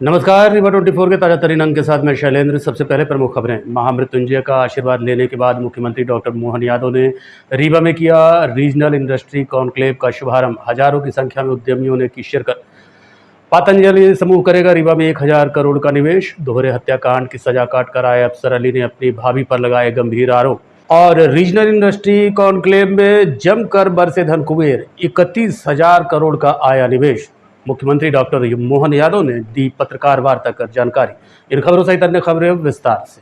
नमस्कार, रीवा 24 के ताजा तरीन अंक के साथ मैं शैलेंद्र। सबसे पहले प्रमुख खबरें। महामृत्युंजय का आशीर्वाद लेने के बाद मुख्यमंत्री डॉक्टर मोहन यादव ने रीवा में किया रीजनल इंडस्ट्री कॉन्क्लेव का शुभारंभ। हजारों की संख्या में उद्यमियों ने की शिरकत। पतंजलि समूह करेगा रीवा में 1000 करोड़ का निवेश। दोहरे हत्याकांड की सजा काटकर आए अफसर अली ने अपनी भाभी पर लगाए गंभीर आरोप। और रीजनल इंडस्ट्री कॉन्क्लेव में जमकर बरसे धन कुबेर। 31,000 करोड़ का आया निवेश। मुख्यमंत्री डॉक्टर मोहन यादव ने दी पत्रकार वार्ता कर जानकारी। इन खबरों सहित अन्य खबरें विस्तार से।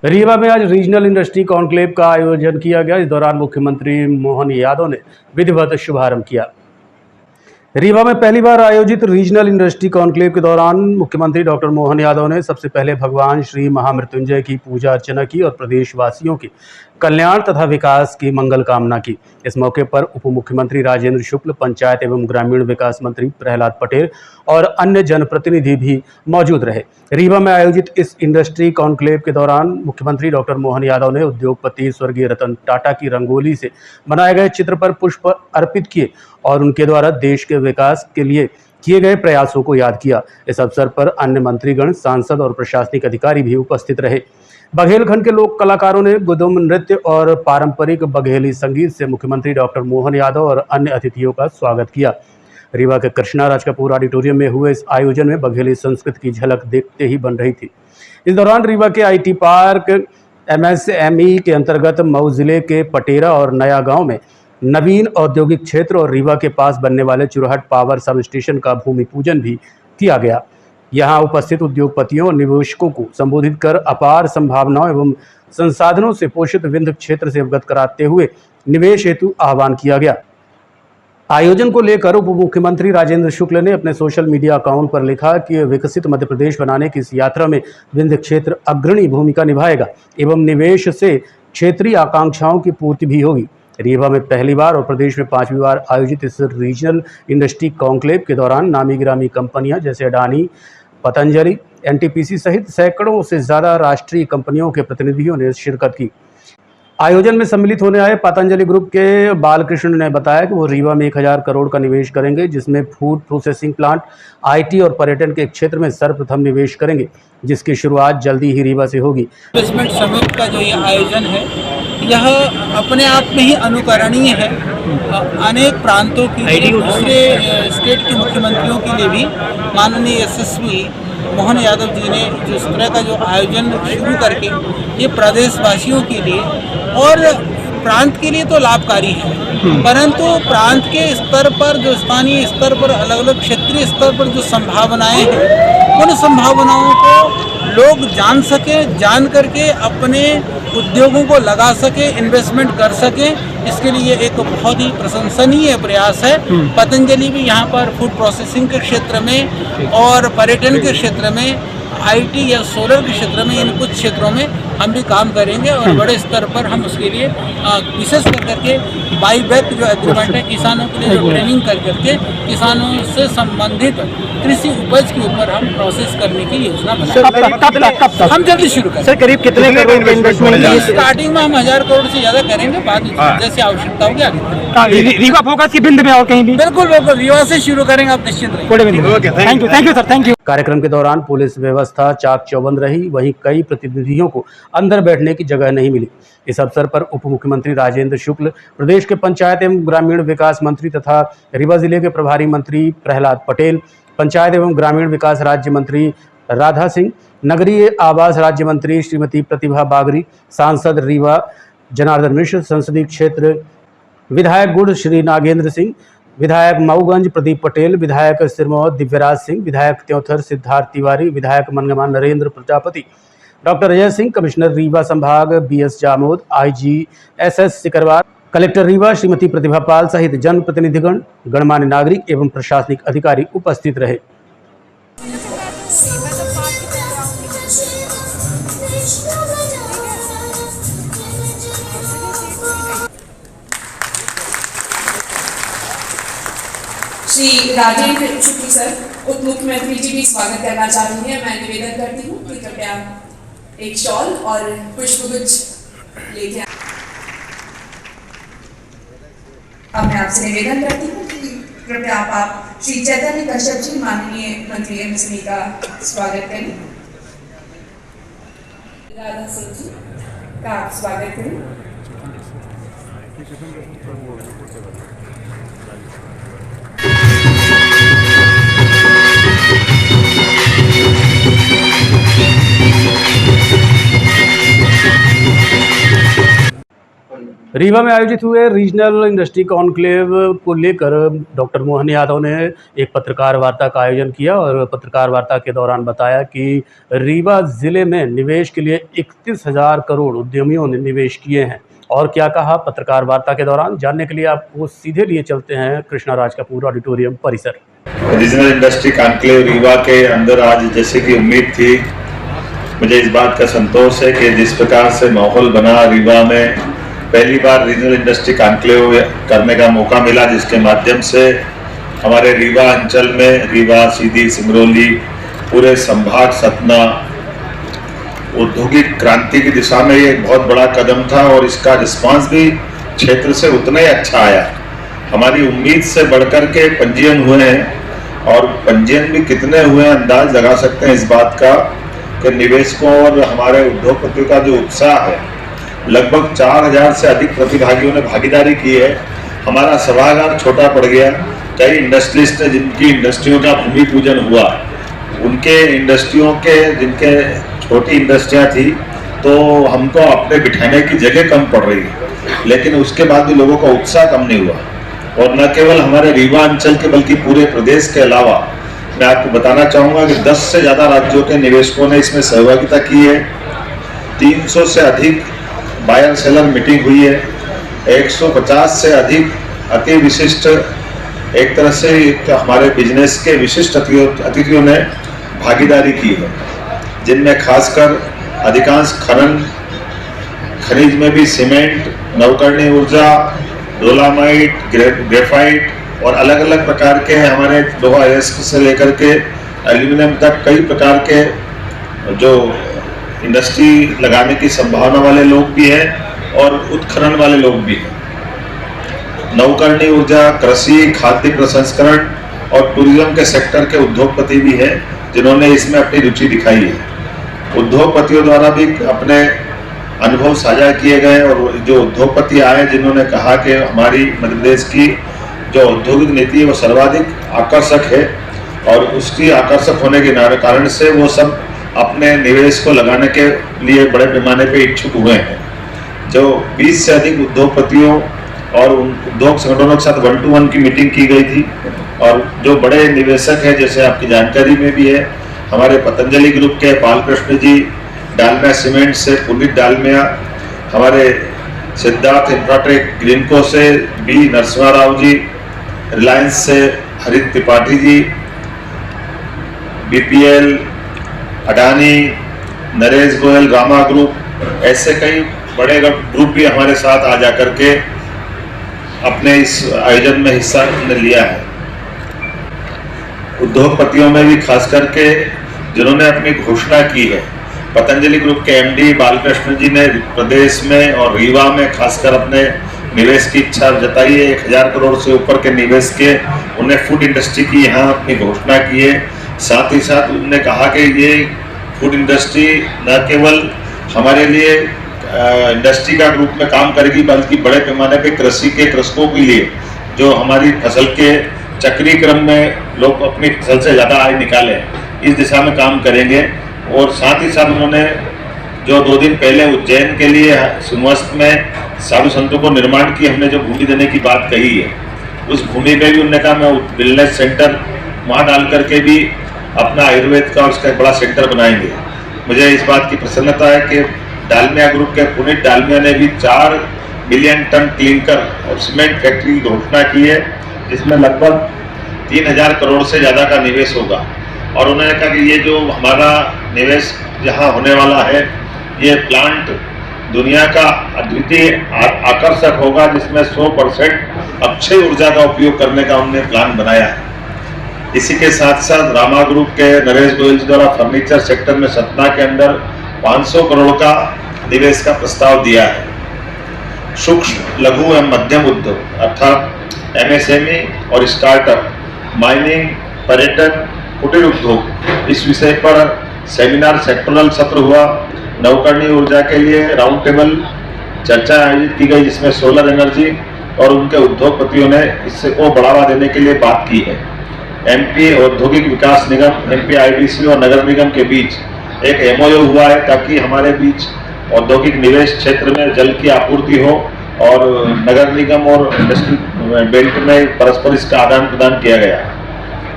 रीवा में आज रीजनल इंडस्ट्री कॉन्क्लेव का आयोजन किया गया। इस दौरान मुख्यमंत्री मोहन यादव ने विधिवत शुभारंभ किया। रीवा में पहली बार आयोजित रीजनल इंडस्ट्री कॉन्क्लेव के दौरान मुख्यमंत्री डॉक्टर मोहन यादव ने सबसे पहले भगवान श्री महामृत्युंजय की पूजा अर्चना की और प्रदेशवासियों के कल्याण तथा विकास की मंगल कामना की। इस मौके पर उप मुख्यमंत्री राजेंद्र शुक्ल, पंचायत एवं ग्रामीण विकास मंत्री प्रहलाद पटेल और अन्य जनप्रतिनिधि भी मौजूद रहे। रीवा में आयोजित इस इंडस्ट्री कॉन्क्लेव के दौरान मुख्यमंत्री डॉक्टर मोहन यादव ने उद्योगपति स्वर्गीय रतन टाटा की रंगोली से बनाए गए चित्र पर पुष्प अर्पित किए और उनके द्वारा देश के विकास के लिए किए गए प्रयासों को याद किया। इस अवसर पर अन्य मंत्रीगण, सांसद और प्रशासनिक अधिकारी भी उपस्थित रहे। बघेलखंड के लोक कलाकारों ने गुदुम नृत्य और पारंपरिक बघेली संगीत से मुख्यमंत्री डॉक्टर मोहन यादव और अन्य अतिथियों का स्वागत किया। रीवा के कृष्णा राज कपूर ऑडिटोरियम में हुए इस आयोजन में बघेली संस्कृति की झलक देखते ही बन रही थी। इस दौरान रीवा के IT पार्क MSME के अंतर्गत मऊ जिले के पटेरा और नया गांव में नवीन औद्योगिक क्षेत्र और रीवा के पास बनने वाले चुरहट पावर सब स्टेशन का भूमि पूजन भी किया गया। यहां उपस्थित उद्योगपतियों और निवेशकों को संबोधित कर अपार संभावनाओं एवं संसाधनों से पोषित विंध्य क्षेत्र से अवगत कराते हुए निवेश हेतु आह्वान किया गया। आयोजन को लेकर उप मुख्यमंत्री राजेंद्र शुक्ल ने अपने सोशल मीडिया अकाउंट पर लिखा कि विकसित मध्य प्रदेश बनाने की इस यात्रा में विंध्य क्षेत्र अग्रणी भूमिका निभाएगा एवं निवेश से क्षेत्रीय आकांक्षाओं की पूर्ति भी होगी। रीवा में पहली बार और प्रदेश में 5वीं बार आयोजित इस रीजनल इंडस्ट्री कॉन्क्लेव के दौरान नामी गिरामी कंपनियां जैसे अडानी, पतंजलि, NTPC सहित सैकड़ों से ज्यादा राष्ट्रीय कंपनियों के प्रतिनिधियों ने शिरकत की। आयोजन में सम्मिलित होने आए पतंजलि ग्रुप के बालकृष्ण ने बताया कि वो रीवा में 1000 करोड़ का निवेश करेंगे, जिसमें फूड प्रोसेसिंग प्लांट, IT और पर्यटन के क्षेत्र में सर्वप्रथम निवेश करेंगे, जिसकी शुरुआत जल्दी ही रीवा से होगी। इन्वेस्टमेंट समिट का जो ये आयोजन है, यह अपने आप में ही अनुकरणीय है। अनेक प्रांतों के लिए, दूसरे स्टेट के मुख्यमंत्रियों के लिए भी माननीय SSP मोहन यादव जी ने जो इस तरह का जो आयोजन शुरू करके ये प्रदेशवासियों के लिए और प्रांत के लिए तो लाभकारी है, परंतु प्रांत के स्तर पर, जो स्थानीय स्तर पर, अलग अलग क्षेत्रीय स्तर पर जो संभावनाएं हैं, उन संभावनाओं को लोग जान सके, जान करके अपने उद्योगों को लगा सके, इन्वेस्टमेंट कर सके। इसके लिए एक बहुत ही प्रशंसनीय प्रयास है। पतंजलि भी यहाँ पर फूड प्रोसेसिंग के क्षेत्र में और पर्यटन के क्षेत्र में, IT या सोलर के क्षेत्र में, इन कुछ क्षेत्रों में हम भी काम करेंगे और बड़े स्तर पर हम उसके लिए विशेष करके बाईबैक जो एग्रीमेंट है, किसानों के लिए जो ट्रेनिंग करके किसानों से संबंधित कृषि उपज के ऊपर हम प्रोसेस करने की योजना बनाएंगे। हम जल्दी शुरू करें। सर, करीब कितने करोड़ का इन्वेस्टमेंट? स्टार्टिंग में हम 1000 करोड़ से ज्यादा करेंगे, बाद में जैसे आवश्यकता होगी आगे। रीवा फोकस की बिंद में और कहीं भी? बिल्कुल बिल्कुल, रीवा से शुरू करेंगे, आप निश्चिंत रहिए। Thank you sir, thank you. कार्यक्रम के दौरान पुलिस व्यवस्था चाक चौबंद रही। वहीं कई प्रतिनिधियों को अंदर बैठने की जगह नहीं मिली। इस अवसर पर उप मुख्यमंत्री राजेंद्र शुक्ल, प्रदेश के पंचायत एवं ग्रामीण विकास मंत्री तथा रीवा जिले के प्रभारी मंत्री प्रहलाद पटेल, पंचायत एवं ग्रामीण विकास राज्य मंत्री राधा सिंह, नगरीय आवास राज्य मंत्री श्रीमती प्रतिभा बागरी, सांसद रीवा जनार्दन मिश्र, संसदीय क्षेत्र विधायक गुड़ श्री नागेंद्र सिंह, विधायक मऊगंज प्रदीप पटेल, विधायक सिरमौर दिव्यराज सिंह, विधायक त्योंथर सिद्धार्थ तिवारी, विधायक मनगमा नरेंद्र प्रजापति, डॉक्टर अजय सिंह, कमिश्नर रीवा संभाग BS Jamod, IG SS Sikarwar, collector Rewa Shrimati Pratibha Pal सहित जनप्रतिनिधिगण, गणमान्य नागरिक एवं प्रशासनिक अधिकारी उपस्थित रहे। श्री राजेंद्र शुक्ल सर, उप मुख्यमंत्री जी भी स्वागत करना चाहती हैं। मैं निवेदन करती हूँ कि कृपया एक शॉल और पुष्पगुच्छ लेके आए। अब मैं आपसे निवेदन करती हूँ कि कृपया आप श्री चैतन्य कश्यप जी माननीय मंत्री एमएसएमई का स्वागत करें। राधा सिंह जी का स्वागत करें। रीवा में आयोजित हुए रीजनल इंडस्ट्री कॉन्क्लेव को लेकर डॉक्टर मोहन यादव ने एक पत्रकार वार्ता का आयोजन किया और पत्रकार वार्ता के दौरान बताया कि रीवा ज़िले में निवेश के लिए 31,000 करोड़ उद्यमियों ने निवेश किए हैं। और क्या कहा पत्रकार वार्ता के दौरान, जानने के लिए आपको सीधे लिए चलते हैं कृष्णा राज कपूर ऑडिटोरियम परिसर। रीजनल इंडस्ट्री कॉन्क्लेव रीवा के अंदर आज जैसे कि उम्मीद थी, मुझे इस बात का संतोष है कि जिस प्रकार से माहौल बना रीवा में, पहली बार रीजनल इंडस्ट्री कॉन्क्लेव करने का मौका मिला, जिसके माध्यम से हमारे रीवा अंचल में, रीवा, सीधी, सिंगरौली, पूरे संभाग सतना औद्योगिक क्रांति की दिशा में ये एक बहुत बड़ा कदम था और इसका रिस्पांस भी क्षेत्र से उतना ही अच्छा आया। हमारी उम्मीद से बढ़कर के पंजीयन हुए हैं और पंजीयन भी कितने हुए हैं अंदाज लगा सकते हैं इस बात का कि निवेशकों और हमारे उद्योगपतियों का जो उत्साह है, लगभग 4,000 से अधिक प्रतिभागियों ने भागीदारी की है। हमारा सभागार छोटा पड़ गया, कई इंडस्ट्रियलिस्ट जिनकी इंडस्ट्रियों का भूमि पूजन हुआ, उनके इंडस्ट्रियों के जिनके छोटी इंडस्ट्रियां थी तो हमको अपने बिठाने की जगह कम पड़ रही है, लेकिन उसके बाद भी लोगों का उत्साह कम नहीं हुआ। और न केवल हमारे रीवा अंचल के बल्कि पूरे प्रदेश के अलावा मैं आपको बताना चाहूँगा कि 10 से ज़्यादा राज्यों के निवेशकों ने इसमें सहभागिता की है। 300 से अधिक बायर सेलर मीटिंग हुई है। 150 से अधिक अति विशिष्ट, एक तरह से हमारे बिजनेस के विशिष्ट अतिथियों ने भागीदारी की है, जिनमें खासकर अधिकांश खनिज में भी सीमेंट, नवकरणीय ऊर्जा, डोलामाइट, ग्रेफाइट और अलग अलग प्रकार के हमारे लोहा अयस्क से लेकर के एल्यूमिनियम तक कई प्रकार के जो इंडस्ट्री लगाने की संभावना वाले लोग भी हैं और उत्खनन वाले लोग भी हैं। नवकरणीय ऊर्जा, कृषि, खाद्य प्रसंस्करण और टूरिज्म के सेक्टर के उद्योगपति भी हैं जिन्होंने इसमें अपनी रुचि दिखाई है। उद्योगपतियों द्वारा भी अपने अनुभव साझा किए गए और जो उद्योगपति आए जिन्होंने कहा कि हमारी मध्य प्रदेश की जो औद्योगिक नीति है वो सर्वाधिक आकर्षक है और उसकी आकर्षक होने के कारण से वो सब अपने निवेश को लगाने के लिए बड़े पैमाने पे इच्छुक हुए हैं। जो 20 से अधिक उद्योगपतियों और उन उद्योग संगठनों के साथ 1-to-1 की मीटिंग की गई थी और जो बड़े निवेशक हैं, जैसे आपकी जानकारी में भी है, हमारे पतंजलि ग्रुप के बालकृष्ण जी, डालमिया सीमेंट से पुनीत डालमिया, हमारे सिद्धार्थ इंफ्राटेक ग्रीनको से बी नरसिम्हा राव जी, रिलायंस से हरित त्रिपाठी जी, बीपीएल, अडानी, नरेश गोयल, रामा ग्रुप, ऐसे कई बड़े ग्रुप भी हमारे साथ आ जाकर के अपने इस आयोजन में हिस्सा लिया है। उद्योगपतियों में भी खास करके जिन्होंने अपनी घोषणा की है, पतंजलि ग्रुप के एमडी बालकृष्ण जी ने प्रदेश में और रीवा में खासकर अपने निवेश की इच्छा जताई है। 1,000 करोड़ से ऊपर के निवेश के उन्हें फूड इंडस्ट्री की यहाँ अपनी घोषणा की है। साथ ही साथ उन्होंने कहा कि ये फूड इंडस्ट्री न केवल हमारे लिए इंडस्ट्री का रूप में काम करेगी, बल्कि बड़े पैमाने पे कृषि के कृषकों के लिए जो हमारी फसल के चक्रीय क्रम में लोग अपनी फसल से ज़्यादा आय निकालें, इस दिशा में काम करेंगे। और साथ ही साथ उन्होंने जो 2 दिन पहले उज्जैन के लिए सुनवस्त में साधु संतों को निर्माण की हमने जो भूमि देने की बात कही है, उस भूमि पे भी उन्होंने कहा मैं वेलनेस सेंटर वहाँ डाल करके भी अपना आयुर्वेद का उसका एक बड़ा सेंटर बनाएंगे। मुझे इस बात की प्रसन्नता है कि डालमिया ग्रुप के पुनीत डालमिया ने भी 4 मिलियन टन क्लिंकर और सीमेंट फैक्ट्री की घोषणा की है, जिसमें लगभग 3,000 करोड़ से ज़्यादा का निवेश होगा। और उन्होंने कहा कि ये जो हमारा निवेश यहाँ होने वाला है, ये प्लांट दुनिया का अद्वितीय आकर्षक होगा, जिसमें 100% अक्षय ऊर्जा का उपयोग करने का उन्होंने प्लान बनाया है। इसी के साथ साथ रामा ग्रुप के नरेश गोयल जी द्वारा फर्नीचर सेक्टर में सतना के अंदर 500 करोड़ का निवेश का प्रस्ताव दिया है। सूक्ष्म, लघु एवं मध्यम उद्योग अर्थात एमएसएमई और स्टार्टअप, माइनिंग, पर्यटन, कुटीर उद्योग, इस विषय पर सेमिनार सेक्टरल सत्र हुआ। नवकरणीय ऊर्जा के लिए राउंड टेबल चर्चा आयोजित की गई, जिसमें सोलर एनर्जी और उनके उद्योगपतियों ने इससे को बढ़ावा देने के लिए बात की है। एमपी औद्योगिक विकास निगम, एमपी आईडीसी और नगर निगम के बीच एक एमओयू हुआ है, ताकि हमारे बीच औद्योगिक निवेश क्षेत्र में जल की आपूर्ति हो और नगर निगम और इंडस्ट्रियल बेल्ट में परस्पर इसका आदान प्रदान किया गया।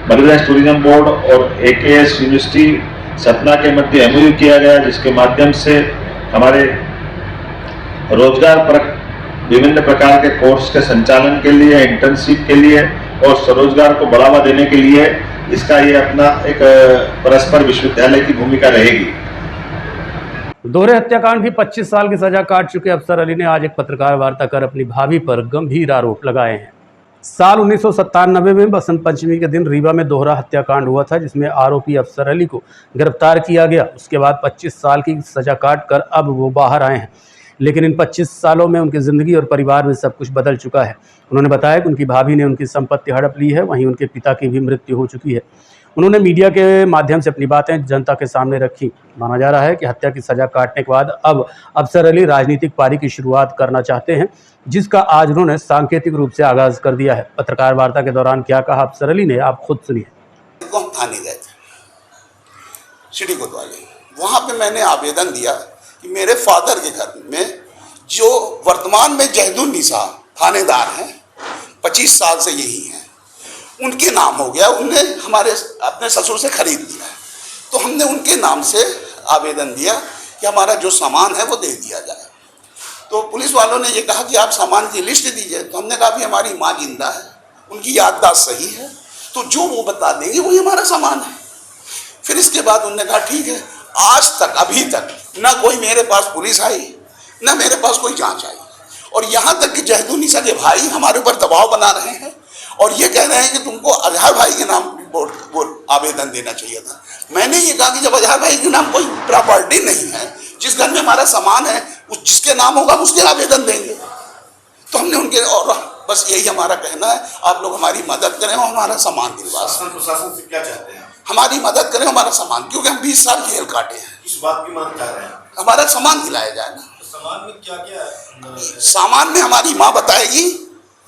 मध्य प्रदेश टूरिज्म बोर्ड और एकेएस यूनिवर्सिटी सतना के मध्य एमओयू किया गया, जिसके माध्यम से हमारे रोजगार पर विभिन्न प्रकार के कोर्स के संचालन के लिए, इंटर्नशिप के लिए और स्वरोजगार को बढ़ावा देने के लिए इसका ये अपना एक परस्पर विश्वविद्यालय की भूमिका रहेगी। दोहरे हत्याकांड की 25 साल की सजा काट चुके अफसर अली ने आज एक पत्रकार वार्ता कर अपनी भाभी पर गंभीर आरोप लगाए हैं। साल 1997 में बसंत पंचमी के दिन रीवा में दोहरा हत्याकांड हुआ था, जिसमें आरोपी अफसर अली को गिरफ्तार किया गया। उसके बाद 25 साल की सजा काट कर अब वो बाहर आए हैं, लेकिन इन 25 सालों में उनकी ज़िंदगी और परिवार में सब कुछ बदल चुका है। उन्होंने बताया कि उनकी भाभी ने उनकी संपत्ति हड़प ली है, वहीं उनके पिता की भी मृत्यु हो चुकी है। उन्होंने मीडिया के माध्यम से अपनी बातें जनता के सामने रखी। माना जा रहा है कि हत्या की सजा काटने के बाद अब अफसर अली राजनीतिक पारी की शुरुआत करना चाहते हैं, जिसका आज उन्होंने सांकेतिक रूप से आगाज कर दिया है। पत्रकार वार्ता के दौरान क्या कहा अफसर अली ने, आप खुद सुनिए। हम थाने गए थे सिटी कोतवाली, वहाँ पे मैंने आवेदन दिया कि मेरे फादर के घर में जो वर्तमान में जहदुन्निसा थानेदार हैं, 25 साल से यही हैं, उनके नाम हो गया। उनने हमारे अपने ससुर से खरीद लिया, तो हमने उनके नाम से आवेदन दिया कि हमारा जो सामान है वो दे दिया जाए। तो पुलिस वालों ने ये कहा कि आप सामान की लिस्ट दीजिए। तो हमने कहा कि हमारी माँ जिंदा है, उनकी याददाश्त सही है, तो जो वो बता देंगे वही हमारा सामान है। फिर इसके बाद उन्होंने कहा ठीक है। आज तक अभी तक ना कोई मेरे पास पुलिस आई, ना मेरे पास कोई जांच आई, और यहाँ तक कि जहदुन्निसा के भाई हमारे ऊपर दबाव बना रहे हैं और ये कह रहे हैं कि तुमको अजहर भाई के नाम वो आवेदन देना चाहिए था। मैंने ये कहा कि जब अजहर भाई के नाम कोई प्रॉपर्टी नहीं है, जिस घर में हमारा सामान है उस जिसके नाम होगा उसके आवेदन देंगे। तो हमने उनके, और बस यही हमारा कहना है, आप लोग हमारी मदद करें और हमारा सामान दिलवा। प्रशासन से क्या चाहते हैं? हमारी मदद करें, हमारा सामान, क्योंकि हम 20 साल जेल काटे हैं। किस बात की मांग कर रहे हैं? हमारा सामान दिलाया जाए ना। सामान में क्या क्या है? सामान में हमारी माँ बताएगी,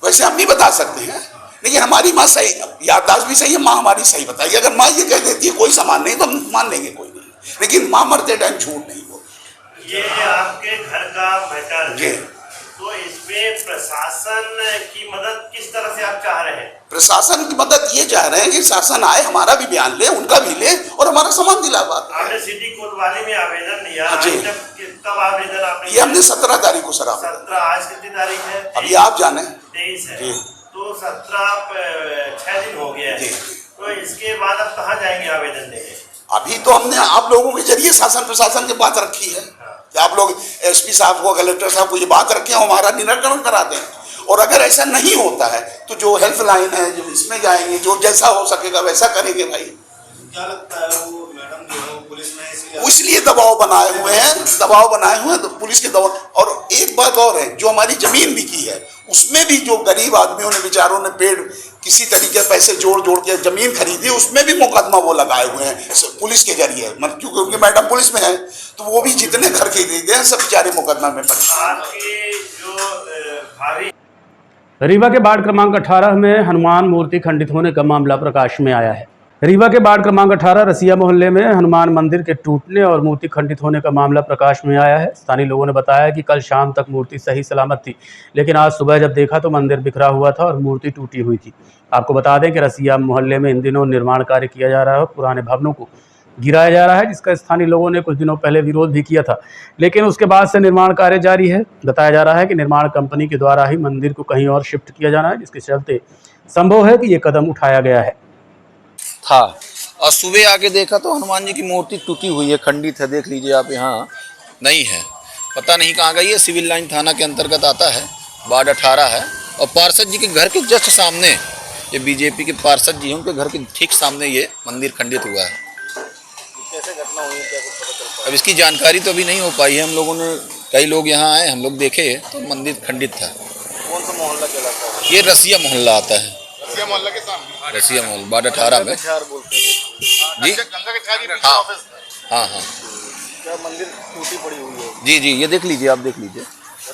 वैसे हम नहीं बता सकते हैं, लेकिन हमारी माँ सही, याददाश्त भी सही है, माँ हमारी सही बताएगी। अगर माँ ये कह देती है कोई सामान नहीं तो हम मान लेंगे कोई नहीं, लेकिन माँ मरते टाइम झूठ नहीं बोलती। ये आपके घर का मैटर जी, तो इसमें प्रशासन की मदद किस तरह से आप चाह रहे हैं? प्रशासन की मदद ये चाह रहे हैं कि शासन आए, हमारा भी बयान ले, उनका भी ले और हमारा सामान दिला। बात आपने सिटी कोतवाली में आवेदन दिया, जी। कब आवेदन आपने? ये हमने 17 तारीख को सर। 17, आज कितनी तारीख है? अभी आप जाने 23 है, जी। तो 6 दिन हो गया है। तो इसके बाद आप कहाँ जाएंगे आवेदन देने? अभी तो हमने आप लोगों के जरिए शासन प्रशासन की बात रखी है कि आप लोग एसपी साहब को, कलेक्टर साहब को ये बात रखें, हमारा निराकरण करा दें। और अगर ऐसा नहीं होता है तो जो हेल्पलाइन है, जो इसमें जाएंगे, जो जैसा हो सकेगा वैसा करेंगे। भाई क्या लगता है वो मैडम जो है पुलिस में इसलिए दबाव बनाए हुए हैं, तो पुलिस के दबाव। और एक बात और है, जो हमारी जमीन बिकी है उसमें भी जो गरीब आदमियों ने, बेचारों ने पेड़ किसी तरीके पैसे जोड़ के जमीन खरीदी, उसमें भी मुकदमा वो लगाए हुए हैं पुलिस के जरिए। मतलब क्योंकि उनकी मैडम पुलिस में है, तो वो भी जितने घर खरीदे हैं सब बेचारे मुकदमा में पड़े। रीवा के वार्ड क्रमांक 18 में हनुमान मूर्ति खंडित होने का मामला प्रकाश में आया है। रीवा के वार्ड क्रमांक 18 रसिया मोहल्ले में हनुमान मंदिर के टूटने और मूर्ति खंडित होने का मामला प्रकाश में आया है। स्थानीय लोगों ने बताया कि कल शाम तक मूर्ति सही सलामत थी, लेकिन आज सुबह जब देखा तो मंदिर बिखरा हुआ था और मूर्ति टूटी हुई थी। आपको बता दें कि रसिया मोहल्ले में इन दिनों निर्माण कार्य किया जा रहा है और पुराने भवनों को गिराया जा रहा है, जिसका स्थानीय लोगों ने कुछ दिनों पहले विरोध भी किया था, लेकिन उसके बाद से निर्माण कार्य जारी है। बताया जा रहा है कि निर्माण कंपनी के द्वारा ही मंदिर को कहीं और शिफ्ट किया जाना है, जिसके चलते संभव है कि ये कदम उठाया गया है। था और सुबह आके देखा तो हनुमान जी की मूर्ति टूटी हुई है, खंडित है। देख लीजिए आप, यहाँ नहीं है, पता नहीं कहाँ गई है। सिविल लाइन थाना के अंतर्गत आता है, वार्ड 18 है। और पार्षद जी के घर के जस्ट सामने, ये बीजेपी के पार्षद जी हैं, उनके घर के ठीक सामने ये मंदिर खंडित हुआ है। कैसे घटना हुई है, क्या कुछ पता चल पाया? अब इसकी जानकारी तो अभी नहीं हो पाई है। हम लोगों ने, कई लोग यहाँ आए, हम लोग देखे तो मंदिर खंडित था। कौन सा मोहल्ला कहलाता है? ये रसिया मोहल्ला आता है। रसिया मॉल वार्ड 18 में जी। हाँ हाँ हाँ क्या मंदिर टूटी पड़ी हुई है? जी जी, ये देख लीजिए, आप देख लीजिए।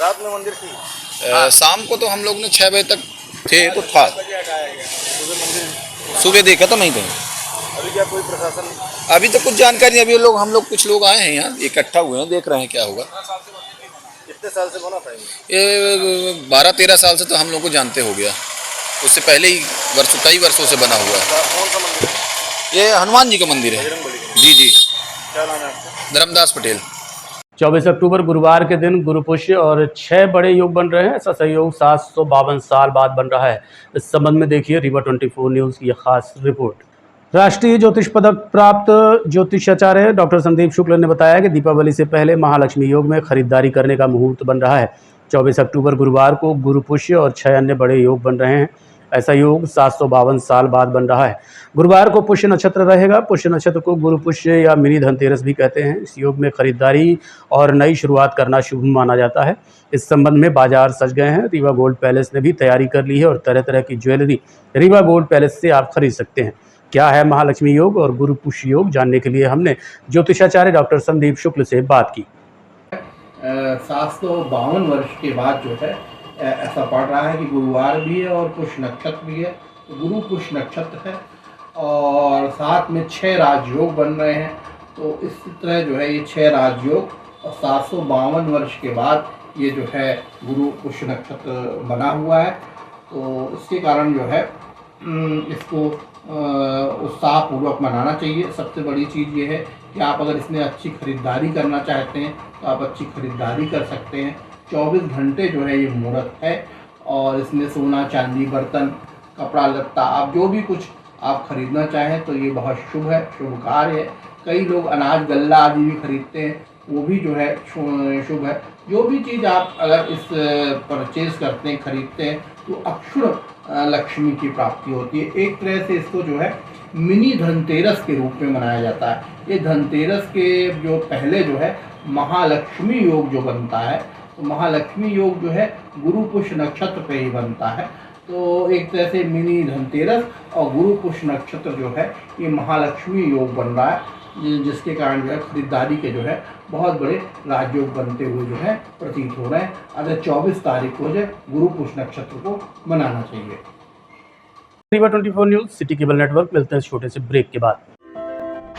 रात में मंदिर थी? शाम को तो हम लोग ने 6 बजे तक थे तो था, सुबह देखा तो नहीं थे। अभी क्या कोई प्रशासन? अभी तो कुछ जानकारी नहीं, अभी हम लोग कुछ लोग आए हैं यहाँ, इकट्ठा हुए हैं, देख रहे हैं क्या होगा। कितने साल से बना था ये 12-13 साल से तो हम लोग को जानते हो गया, उससे पहले ही कई वर्षों से बना हुआ है। कौन सा मंदिर है? ये हनुमान जी का मंदिर है। जी जी। क्या नाम है आपका? धर्मदास पटेल। 24 अक्टूबर गुरुवार के दिन गुरु पुष्य और 6 बड़े योग बन रहे हैं। ऐसा संयोग 752 साल बाद बन रहा है। इस संबंध में देखिए रीवा 24 न्यूज़ की यह खास रिपोर्ट। राष्ट्रीय ज्योतिष पदक प्राप्त ज्योतिषाचार्य डॉक्टर संदीप शुक्ल ने बताया कि दीपावली से पहले महालक्ष्मी योग में खरीदारी करने का मुहूर्त बन रहा है। 24 अक्टूबर गुरुवार को गुरु पुष्य और 6 अन्य बड़े योग बन रहे हैं। ऐसा योग 752 साल बाद बन रहा है। गुरुवार को पुष्य नक्षत्र रहेगा। पुष्य नक्षत्र को गुरु पुष्य या मिनी धनतेरस भी कहते हैं। इस योग में खरीदारी और नई शुरुआत करना शुभ माना जाता है। इस संबंध में बाजार सज गए हैं। रीवा गोल्ड पैलेस ने भी तैयारी कर ली है और तरह तरह की ज्वेलरी रीवा गोल्ड पैलेस से आप खरीद सकते हैं। क्या है महालक्ष्मी योग और गुरु पुष्य योग, जानने के लिए हमने ज्योतिषाचार्य डॉक्टर संदीप शुक्ल से बात की। 752 वर्ष के बाद जो है ऐसा पड़ रहा है कि गुरुवार भी है और पुष्य नक्षत्र भी है। तो गुरु पुष्य नक्षत्र है और साथ में 6 राजयोग बन रहे हैं। तो इस तरह जो है ये 6 राजयोग और 752 वर्ष के बाद ये जो है गुरु पुष्य नक्षत्र बना हुआ है। तो इसके कारण जो है इसको उत्साहपूर्वक मनाना चाहिए। सबसे बड़ी चीज़ ये है कि आप अगर इसमें अच्छी खरीदारी करना चाहते हैं तो आप अच्छी खरीदारी कर सकते हैं। 24 घंटे जो है ये मुहूर्त है और इसमें सोना चांदी बर्तन कपड़ा लत्ता आप जो भी कुछ आप खरीदना चाहें तो ये बहुत शुभ है, शुभ कार्य है। कई लोग अनाज गल्ला आदि भी खरीदते हैं, वो भी जो है शुभ है। जो भी चीज़ आप अगर इस परचेज करते हैं, खरीदते हैं तो अक्षुण लक्ष्मी की प्राप्ति होती है। एक तरह से इसको जो है मिनी धनतेरस के रूप में मनाया जाता है। ये धनतेरस के जो पहले जो है महालक्ष्मी योग जो बनता है, तो महालक्ष्मी योग जो है गुरु पुष्य नक्षत्र पे ही बनता है। तो एक तरह से मिनी धनतेरस और गुरु पुष्य नक्षत्र जो है ये महालक्ष्मी योग बन रहा है, जिसके कारण जो है खरीदारी के जो है बहुत बड़े राजयोग बनते हुए जो है प्रतीत हो रहे हैं। अगर 24 तारीख को जो गुरु पुष्य नक्षत्र को मनाना चाहिए। Rewa 24 news city cable network, मिलते हैं छोटे से ब्रेक के बाद।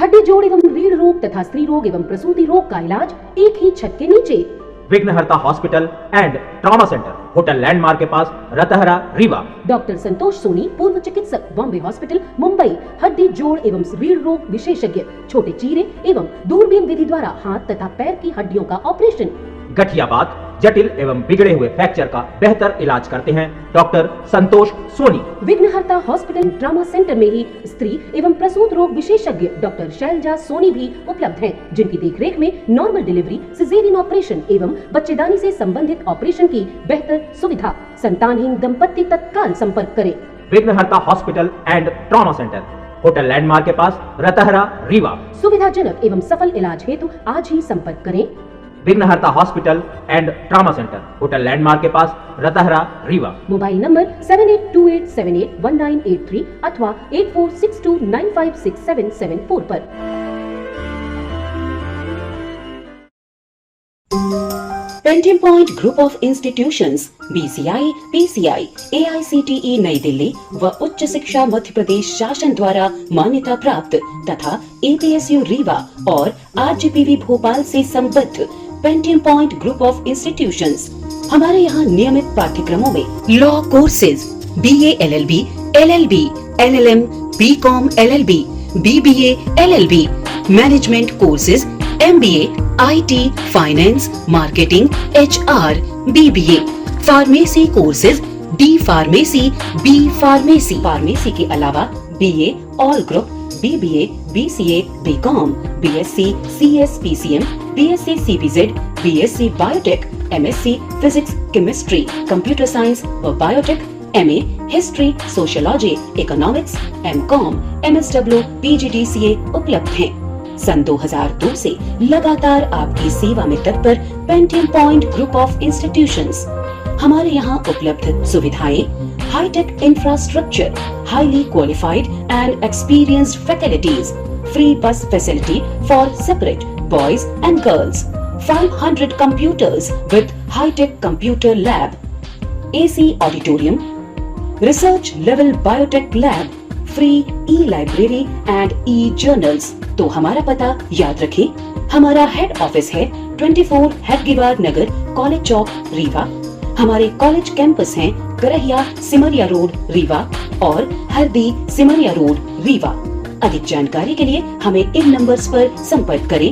हड्डी जोड़ एवं रीढ़ रोग तथा स्त्री रोग एवं प्रसूति रोग का इलाज एक ही छत के नीचे। विघ्नहर्ता hospital and trauma centre, hotel landmark के पास, रतहरा, रीवा। डॉक्टर संतोष सोनी, पूर्व चिकित्सक, बॉम्बे हॉस्पिटल, मुंबई। हड्डी जोड़ एवं रीढ़ रोग विशेषज्ञ, छोटे चीरे एवं दूरबीन विधि द्वारा हाथ तथा पैर की हड्डियों का ऑपरेशन। गठियाबात, जटिल एवं बिगड़े हुए फ्रैक्चर का बेहतर इलाज करते हैं डॉक्टर संतोष सोनी। विघ्नहर्ता हॉस्पिटल ट्रॉमा सेंटर में ही स्त्री एवं प्रसूत रोग विशेषज्ञ डॉक्टर शैलजा सोनी भी उपलब्ध हैं, जिनकी देखरेख में नॉर्मल डिलीवरी, सिजेरियन ऑपरेशन एवं बच्चेदानी से संबंधित ऑपरेशन की बेहतर सुविधा। संतानहीन दंपत्ति तत्काल संपर्क करें। विघ्नहर्ता hospital and trauma centre, hotel landmark के पास, रतहरा, रीवा। सुविधाजनक एवं सफल इलाज हेतु आज ही संपर्क करें। विघ्नहर्ता hospital and trauma centre, hotel landmark के पास, रतहरा, रीवा। मोबाइल नंबर 7828781983 अथवा 8462956774 पर। Painting point group of institutions BCI, PCI, AICTE नई दिल्ली व उच्च शिक्षा मध्य प्रदेश शासन द्वारा मान्यता प्राप्त तथा APSU रीवा और RGPV भोपाल से संबद्ध painting point group of institutions. हमारे यहाँ नियमित पाठ्यक्रमों में law courses BA LLB, LLB, LLM, BCom LLB, BBA LLB, management courses MBA, IT, finance, marketing, HR, BBA, pharmacy courses D pharmacy, B pharmacy. Pharmacy के अलावा BA all group, BBA, BCA, BCom, BSc, CS, PCM, BSc CPZ, BSc biotech, MSc physics, chemistry, computer science व biotech, MA history, sociology, economics, MCom, MSW, PGDCA उपलब्ध हैं। सन 2002 से लगातार आपकी सेवा में तत्पर painting point group of institutions. हमारे यहाँ उपलब्ध सुविधाएं high-tech infrastructure, highly qualified and experienced faculties, free bus facility for separate boys and girls, 500 computers with high-tech computer lab, AC auditorium, research level biotech lab, free e-library and e-journals। तो हमारा पता याद रखें, हमारा हेड ऑफिस है 24 हेडगेवार नगर, college चौक, रीवा। हमारे college campus हैं Karahiya Simaria road, Rewa और हरदी सिमरिया रोड, रीवा। अधिक जानकारी के लिए हमें इन नंबर्स पर संपर्क करें।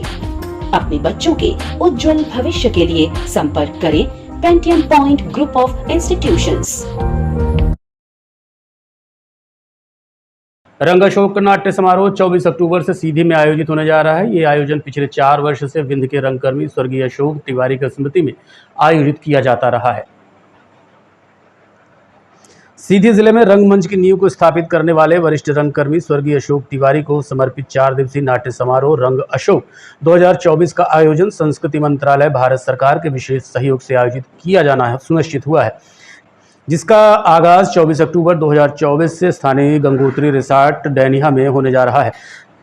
अपने बच्चों के उज्जवल भविष्य के लिए संपर्क करें Pentium point group of institutions. रंग अशोक नाट्य समारोह 24 अक्टूबर से सीधी में आयोजित होने जा रहा है। ये आयोजन पिछले 4 वर्ष से विंध्य के रंगकर्मी स्वर्गीय अशोक तिवारी की स्मृति में आयोजित किया जाता रहा है। सीधी जिले में रंगमंच की नींव को स्थापित करने वाले वरिष्ठ रंगकर्मी स्वर्गीय अशोक तिवारी को समर्पित 4 दिवसीय नाट्य समारोह रंग अशोक 2024 का आयोजन संस्कृति मंत्रालय भारत सरकार के विशेष सहयोग से आयोजित किया जाना सुनिश्चित हुआ है, जिसका आगाज 24 अक्टूबर 2024 से स्थानीय गंगोत्री रिसॉर्ट डेनिहा में होने जा रहा है।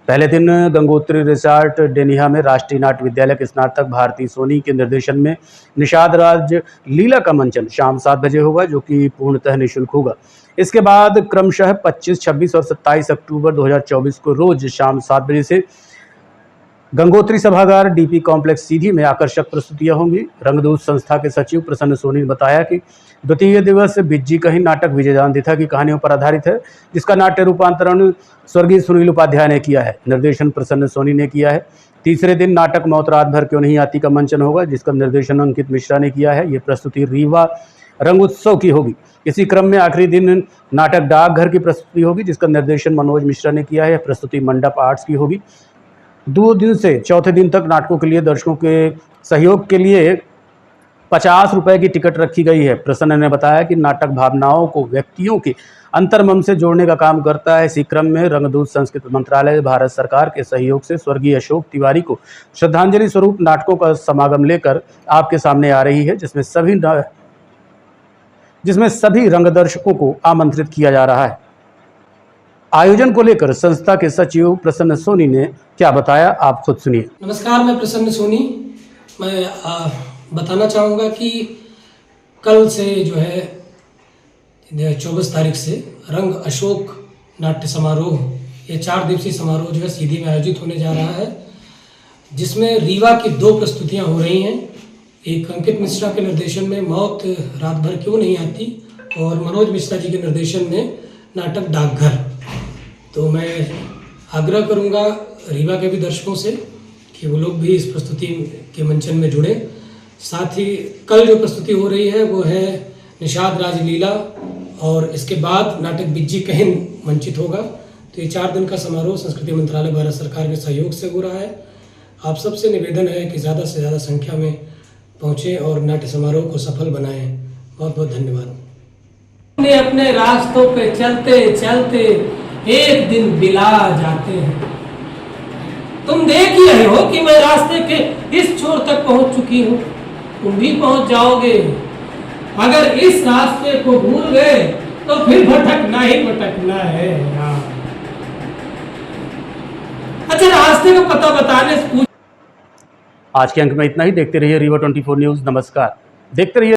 पहले दिन गंगोत्री रिसॉर्ट डेनिहा में राष्ट्रीय नाट्य विद्यालय के स्नातक भारती सोनी के निर्देशन में निषाद राज लीला का मंचन शाम 7 बजे होगा, जो कि पूर्णतः निःशुल्क होगा। इसके बाद क्रमशः 25, 26 और 27 अक्टूबर 2024 को रोज शाम 7 बजे से गंगोत्री सभागार डीपी कॉम्प्लेक्स सीधी में आकर्षक प्रस्तुतियां होंगी। रंगदूत संस्था के सचिव प्रसन्न सोनी ने बताया कि द्वितीय दिवस बिज्जी कहीं नाटक विजयदान दिथा की कहानियों पर आधारित है, जिसका नाट्य रूपांतरण स्वर्गीय सुनील उपाध्याय ने किया है, निर्देशन प्रसन्न सोनी ने किया है। तीसरे दिन नाटक मौत रात भर क्यों नहीं आती का मंचन होगा, जिसका निर्देशन अंकित मिश्रा ने किया है। ये प्रस्तुति रीवा रंग उत्सव की होगी। इसी क्रम में आखिरी दिन नाटक डाकघर की प्रस्तुति होगी, जिसका निर्देशन मनोज मिश्रा ने किया है। प्रस्तुति मंडप आर्ट्स की होगी। 2 दिन से चौथे दिन तक नाटकों के लिए दर्शकों के सहयोग के लिए 50 रुपए की टिकट रखी गई है। प्रसन्न ने बताया कि नाटक भावनाओं को व्यक्तियों के अंतर्मन से जोड़ने का काम करता है। इसी क्रम में रंगदूत संस्कृति मंत्रालय भारत सरकार के सहयोग से स्वर्गीय अशोक तिवारी को श्रद्धांजलि स्वरूप नाटकों का समागम लेकर आपके सामने आ रही है, जिसमें सभी रंगदर्शकों को आमंत्रित किया जा रहा है। आयोजन को लेकर संस्था के सचिव प्रसन्न सोनी ने क्या बताया, आप खुद सुनिए। नमस्कार, मैं प्रसन्न सोनी। मैं बताना चाहूँगा कि कल से जो है 24 तारीख से रंग अशोक नाट्य समारोह, ये 4 दिवसीय समारोह जो है सीधी में आयोजित होने जा रहा है, जिसमें रीवा की 2 प्रस्तुतियाँ हो रही हैं। एक अंकित मिश्रा के निर्देशन में मौत रात भर क्यों नहीं आती, और मनोज मिश्रा जी के निर्देशन में नाटक डाकघर। तो मैं आग्रह करूंगा रीवा के भी दर्शकों से कि वो लोग भी इस प्रस्तुति के मंचन में जुड़े। साथ ही कल जो प्रस्तुति हो रही है वो है निषाद राज लीला, और इसके बाद नाटक बिज्जी कहन मंचित होगा। तो ये 4 दिन का समारोह संस्कृति मंत्रालय भारत सरकार के सहयोग से हो रहा है। आप सबसे निवेदन है कि ज़्यादा से ज़्यादा संख्या में पहुँचें और नाट्य समारोह को सफल बनाएं। बहुत बहुत धन्यवाद। अपने रास्तों पे चलते चलते एक दिन बिला जाते हैं। तुम देख ही रहे हो कि मैं रास्ते के इस छोर तक पहुंच चुकी हूं, तुम भी पहुंच जाओगे। अगर इस रास्ते को भूल गए तो फिर भटकना ही भटकना है यार। अच्छा, रास्ते का पता बताने से पूछ। आज के अंक में इतना ही। देखते रहिए रीवा 24 न्यूज़। नमस्कार। देखते रहिए।